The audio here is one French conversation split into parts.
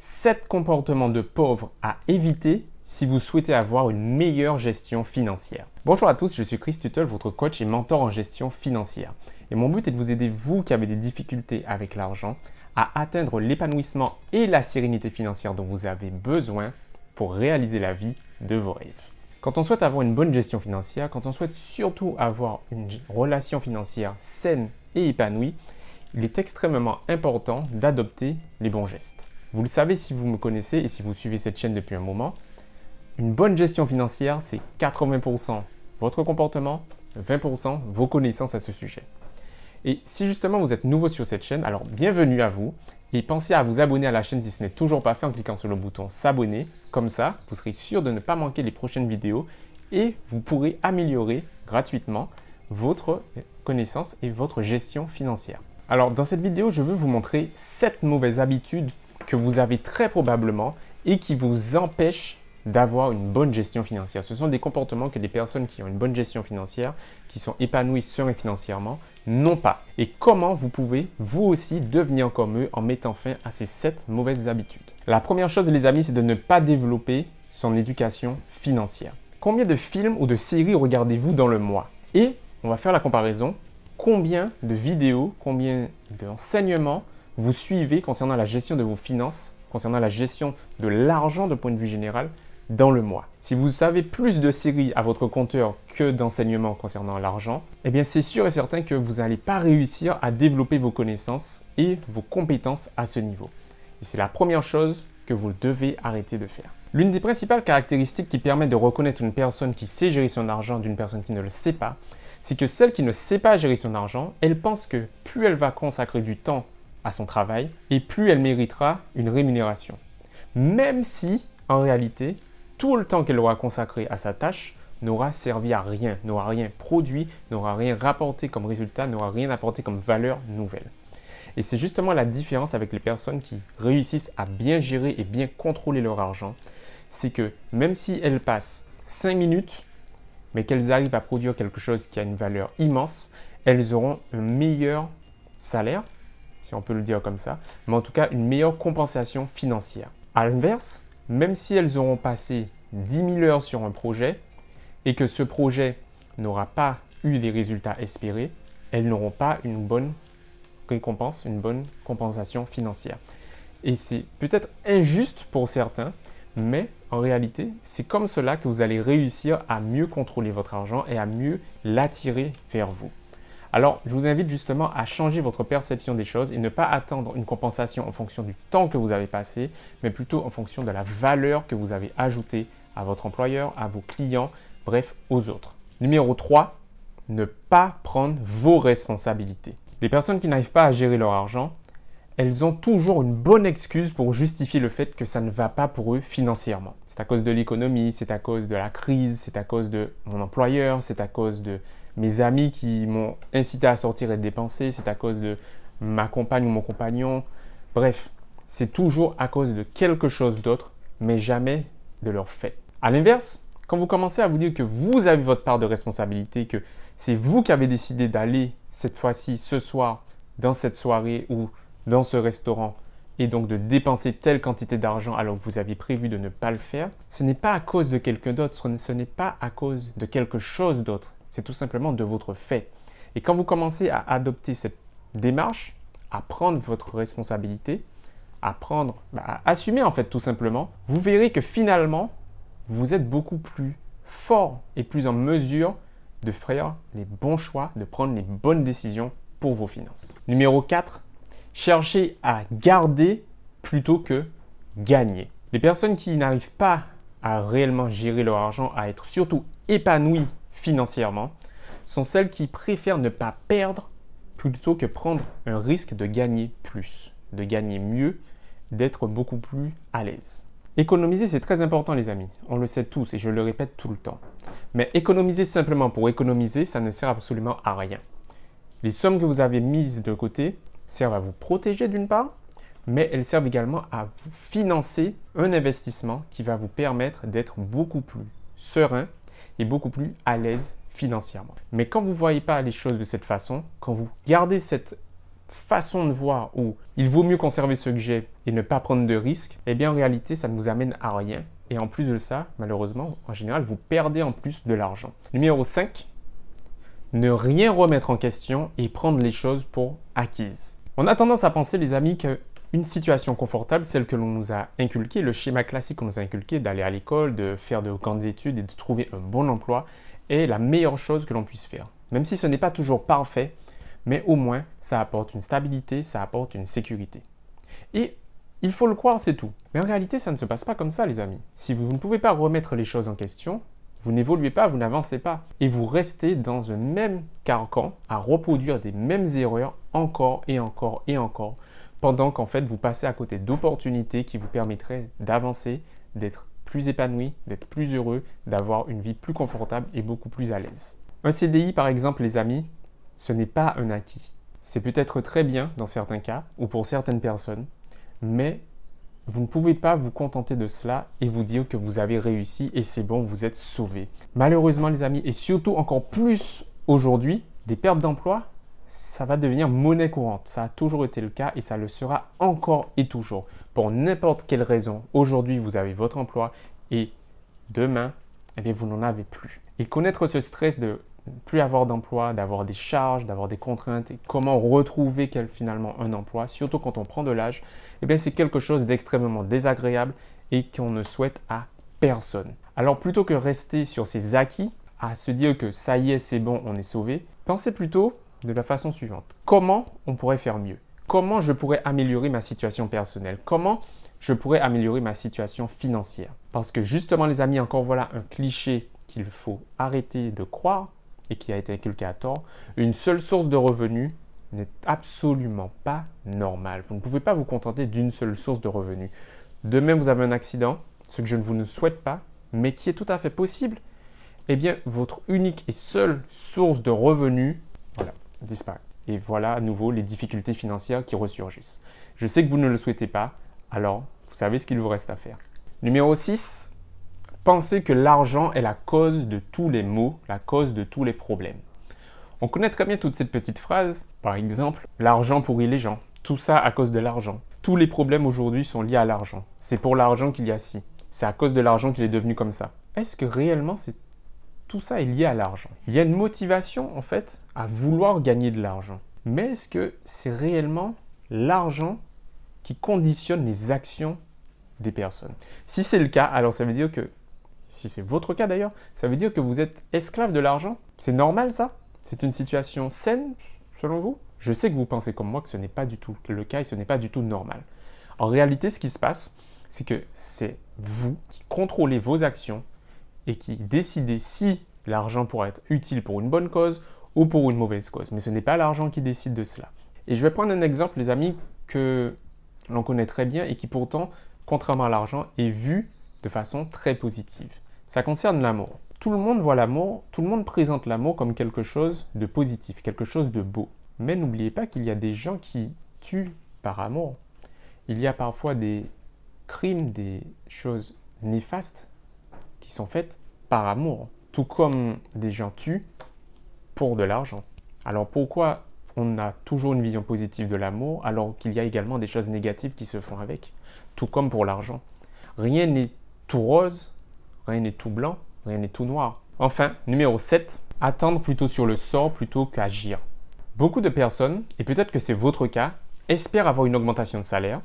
7 comportements de pauvres à éviter si vous souhaitez avoir une meilleure gestion financière. Bonjour à tous, je suis Chris Tuttle, votre coach et mentor en gestion financière. Et mon but est de vous aider, vous qui avez des difficultés avec l'argent, à atteindre l'épanouissement et la sérénité financière dont vous avez besoin pour réaliser la vie de vos rêves. Quand on souhaite avoir une bonne gestion financière, quand on souhaite surtout avoir une relation financière saine et épanouie, il est extrêmement important d'adopter les bons gestes. Vous le savez si vous me connaissez et si vous suivez cette chaîne depuis un moment, une bonne gestion financière, c'est 80% votre comportement, 20% vos connaissances à ce sujet. Et si justement vous êtes nouveau sur cette chaîne, alors bienvenue à vous et pensez à vous abonner à la chaîne si ce n'est toujours pas fait en cliquant sur le bouton s'abonner. Comme ça, vous serez sûr de ne pas manquer les prochaines vidéos et vous pourrez améliorer gratuitement votre connaissance et votre gestion financière. Alors dans cette vidéo, je veux vous montrer 7 mauvaises habitudes que vous avez très probablement et qui vous empêchent d'avoir une bonne gestion financière. Ce sont des comportements que les personnes qui ont une bonne gestion financière, qui sont épanouies sereines financièrement, n'ont pas. Et comment vous pouvez, vous aussi, devenir comme eux en mettant fin à ces 7 mauvaises habitudes. La première chose, les amis, c'est de ne pas développer son éducation financière. Combien de films ou de séries regardez-vous dans le mois? Et on va faire la comparaison. Combien de vidéos, combien d'enseignements vous suivez concernant la gestion de vos finances, concernant la gestion de l'argent de point de vue général dans le mois. Si vous avez plus de séries à votre compteur que d'enseignements concernant l'argent, eh bien c'est sûr et certain que vous n'allez pas réussir à développer vos connaissances et vos compétences à ce niveau. Et c'est la première chose que vous devez arrêter de faire. L'une des principales caractéristiques qui permet de reconnaître une personne qui sait gérer son argent d'une personne qui ne le sait pas, c'est que celle qui ne sait pas gérer son argent, elle pense que plus elle va consacrer du temps à son travail et plus elle méritera une rémunération. Même si, en réalité, tout le temps qu'elle aura consacré à sa tâche n'aura servi à rien, n'aura rien produit, n'aura rien rapporté comme résultat, n'aura rien apporté comme valeur nouvelle. Et c'est justement la différence avec les personnes qui réussissent à bien gérer et bien contrôler leur argent. C'est que même si elles passent 5 minutes, mais qu'elles arrivent à produire quelque chose qui a une valeur immense, elles auront un meilleur salaire, si on peut le dire comme ça, mais en tout cas une meilleure compensation financière. À l'inverse, même si elles auront passé 10 000 heures sur un projet et que ce projet n'aura pas eu les résultats espérés, elles n'auront pas une bonne récompense, une bonne compensation financière. Et c'est peut-être injuste pour certains, mais en réalité, c'est comme cela que vous allez réussir à mieux contrôler votre argent et à mieux l'attirer vers vous. Alors, je vous invite justement à changer votre perception des choses et ne pas attendre une compensation en fonction du temps que vous avez passé, mais plutôt en fonction de la valeur que vous avez ajoutée à votre employeur, à vos clients, bref, aux autres. Numéro 3, ne pas prendre vos responsabilités. Les personnes qui n'arrivent pas à gérer leur argent, elles ont toujours une bonne excuse pour justifier le fait que ça ne va pas pour eux financièrement. C'est à cause de l'économie, c'est à cause de la crise, c'est à cause de mon employeur, c'est à cause de mes amis qui m'ont incité à sortir et dépenser, c'est à cause de ma compagne ou mon compagnon. Bref, c'est toujours à cause de quelque chose d'autre, mais jamais de leur fait. À l'inverse, quand vous commencez à vous dire que vous avez votre part de responsabilité, que c'est vous qui avez décidé d'aller cette fois-ci, ce soir, dans cette soirée ou dans ce restaurant, et donc de dépenser telle quantité d'argent alors que vous aviez prévu de ne pas le faire, ce n'est pas à cause de quelqu'un d'autre, ce n'est pas à cause de quelque chose d'autre. C'est tout simplement de votre fait. Et quand vous commencez à adopter cette démarche, à prendre votre responsabilité, à assumer en fait tout simplement, vous verrez que finalement, vous êtes beaucoup plus fort et plus en mesure de faire les bons choix, de prendre les bonnes décisions pour vos finances. Numéro 4, cherchez à garder plutôt que gagner. Les personnes qui n'arrivent pas à réellement gérer leur argent, à être surtout épanouies financièrement, sont celles qui préfèrent ne pas perdre plutôt que prendre un risque de gagner plus, de gagner mieux, d'être beaucoup plus à l'aise. Économiser, c'est très important les amis, on le sait tous et je le répète tout le temps. Mais économiser simplement pour économiser, ça ne sert absolument à rien. Les sommes que vous avez mises de côté servent à vous protéger d'une part, mais elles servent également à vous financer un investissement qui va vous permettre d'être beaucoup plus serein et beaucoup plus à l'aise financièrement. Mais quand vous ne voyez pas les choses de cette façon, quand vous gardez cette façon de voir où il vaut mieux conserver ce que j'ai et ne pas prendre de risques, eh bien en réalité, ça ne vous amène à rien. Et en plus de ça, malheureusement, en général, vous perdez en plus de l'argent. Numéro 5, ne rien remettre en question et prendre les choses pour acquises. On a tendance à penser, les amis, qu'une situation confortable, celle que l'on nous a inculquée, le schéma classique qu'on nous a inculqué, d'aller à l'école, de faire de grandes études et de trouver un bon emploi, est la meilleure chose que l'on puisse faire. Même si ce n'est pas toujours parfait, mais au moins, ça apporte une stabilité, ça apporte une sécurité. Et il faut le croire, c'est tout. Mais en réalité, ça ne se passe pas comme ça, les amis. Si vous ne pouvez pas remettre les choses en question, vous n'évoluez pas, vous n'avancez pas. Et vous restez dans un même carcan à reproduire des mêmes erreurs encore et encore et encore, pendant qu'en fait, vous passez à côté d'opportunités qui vous permettraient d'avancer, d'être plus épanoui, d'être plus heureux, d'avoir une vie plus confortable et beaucoup plus à l'aise. Un CDI, par exemple, les amis, ce n'est pas un acquis. C'est peut-être très bien dans certains cas ou pour certaines personnes, mais vous ne pouvez pas vous contenter de cela et vous dire que vous avez réussi et c'est bon, vous êtes sauvé. Malheureusement, les amis, et surtout encore plus aujourd'hui, des pertes d'emploi, ça va devenir monnaie courante. Ça a toujours été le cas et ça le sera encore et toujours. Pour n'importe quelle raison, aujourd'hui, vous avez votre emploi et demain, eh bien, vous n'en avez plus. Et connaître ce stress de ne plus avoir d'emploi, d'avoir des charges, d'avoir des contraintes et comment retrouver finalement un emploi, surtout quand on prend de l'âge, eh bien, c'est quelque chose d'extrêmement désagréable et qu'on ne souhaite à personne. Alors plutôt que rester sur ses acquis, à se dire que ça y est, c'est bon, on est sauvé, pensez plutôt de la façon suivante. Comment on pourrait faire mieux? Comment je pourrais améliorer ma situation personnelle? Comment je pourrais améliorer ma situation financière? Parce que justement, les amis, encore voilà un cliché qu'il faut arrêter de croire et qui a été inculqué à tort. Une seule source de revenus n'est absolument pas normale. Vous ne pouvez pas vous contenter d'une seule source de revenus. Demain, vous avez un accident, ce que je ne vous souhaite pas, mais qui est tout à fait possible. Eh bien, votre unique et seule source de revenus, voilà, disparaît. Et voilà à nouveau les difficultés financières qui ressurgissent. Je sais que vous ne le souhaitez pas, alors vous savez ce qu'il vous reste à faire. Numéro 6, pensez que l'argent est la cause de tous les maux, la cause de tous les problèmes. On connaît très bien toute cette petite phrase, par exemple, l'argent pourrit les gens, tout ça à cause de l'argent. Tous les problèmes aujourd'hui sont liés à l'argent. C'est pour l'argent qu'il y a ci. C'est à cause de l'argent qu'il est devenu comme ça. Est-ce que réellement tout ça est lié à l'argent? Il y a une motivation en fait à vouloir gagner de l'argent. Mais est-ce que c'est réellement l'argent qui conditionne les actions des personnes? Si c'est le cas, alors ça veut dire que, si c'est votre cas d'ailleurs, ça veut dire que vous êtes esclave de l'argent. C'est normal ça? C'est une situation saine selon vous? Je sais que vous pensez comme moi que ce n'est pas du tout le cas et ce n'est pas du tout normal. En réalité, ce qui se passe, c'est que c'est vous qui contrôlez vos actions et qui décidez si l'argent pourra être utile pour une bonne cause ou pour une mauvaise cause. Mais ce n'est pas l'argent qui décide de cela. Et je vais prendre un exemple, les amis, que l'on connaît très bien et qui pourtant, contrairement à l'argent, est vu de façon très positive. Ça concerne l'amour. Tout le monde voit l'amour, tout le monde présente l'amour comme quelque chose de positif, quelque chose de beau. Mais n'oubliez pas qu'il y a des gens qui tuent par amour. Il y a parfois des crimes, des choses néfastes qui sont faites par amour. Tout comme des gens tuent pour de l'argent. Alors pourquoi on a toujours une vision positive de l'amour alors qu'il y a également des choses négatives qui se font avec? Tout comme pour l'argent. Rien n'est tout rose, rien n'est tout blanc, rien n'est tout noir. Enfin, numéro 7, attendre plutôt sur le sort plutôt qu'agir. Beaucoup de personnes, et peut-être que c'est votre cas, espèrent avoir une augmentation de salaire,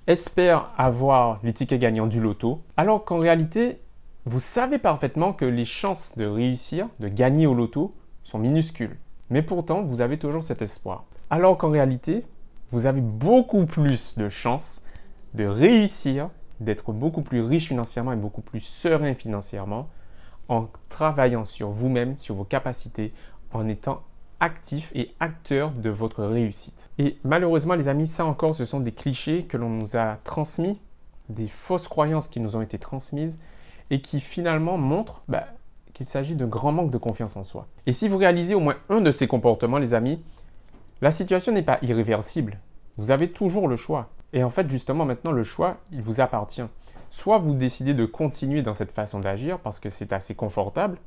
espèrent avoir les tickets gagnants du loto, alors qu'en réalité, vous savez parfaitement que les chances de réussir, de gagner au loto, sont minuscules. Mais pourtant, vous avez toujours cet espoir. Alors qu'en réalité, vous avez beaucoup plus de chances de réussir, d'être beaucoup plus riche financièrement et beaucoup plus serein financièrement en travaillant sur vous-même, sur vos capacités, en étant actif et acteur de votre réussite. Et malheureusement, les amis, ça encore, ce sont des clichés que l'on nous a transmis, des fausses croyances qui nous ont été transmises et qui finalement montrent qu'il s'agit de grand manque de confiance en soi. Et si vous réalisez au moins un de ces comportements, les amis, la situation n'est pas irréversible. Vous avez toujours le choix. Et en fait, justement, maintenant, le choix, il vous appartient. Soit vous décidez de continuer dans cette façon d'agir parce que c'est assez confortable,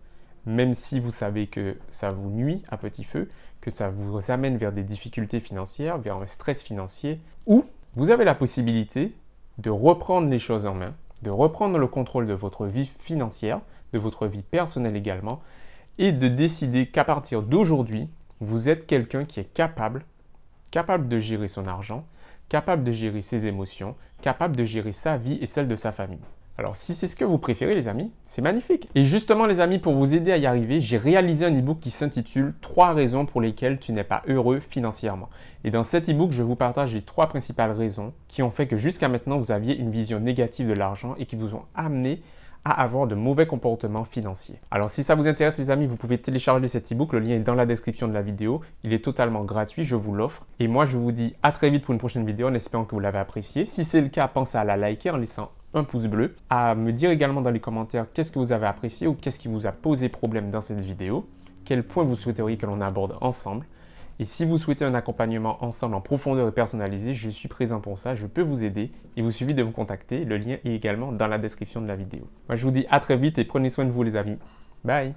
même si vous savez que ça vous nuit à petit feu, que ça vous amène vers des difficultés financières, vers un stress financier, ou vous avez la possibilité de reprendre les choses en main, de reprendre le contrôle de votre vie financière, de votre vie personnelle également, et de décider qu'à partir d'aujourd'hui, vous êtes quelqu'un qui est capable de gérer son argent, capable de gérer ses émotions, capable de gérer sa vie et celle de sa famille. Alors si c'est ce que vous préférez les amis, c'est magnifique. Et justement les amis, pour vous aider à y arriver, j'ai réalisé un e-book qui s'intitule « 3 raisons pour lesquelles tu n'es pas heureux financièrement ». Et dans cet e-book, je vous partage les 3 principales raisons qui ont fait que jusqu'à maintenant, vous aviez une vision négative de l'argent et qui vous ont amené à avoir de mauvais comportements financiers. Alors si ça vous intéresse les amis, vous pouvez télécharger cet e-book, le lien est dans la description de la vidéo. Il est totalement gratuit, je vous l'offre. Et moi je vous dis à très vite pour une prochaine vidéo en espérant que vous l'avez apprécié. Si c'est le cas, pensez à la liker en laissant un pouce bleu, à me dire également dans les commentaires qu'est-ce que vous avez apprécié ou qu'est-ce qui vous a posé problème dans cette vidéo, quel point vous souhaiteriez que l'on aborde ensemble. Et si vous souhaitez un accompagnement ensemble en profondeur et personnalisé, je suis présent pour ça, je peux vous aider. Il vous suffit de me contacter, le lien est également dans la description de la vidéo. Moi je vous dis à très vite et prenez soin de vous les amis. Bye!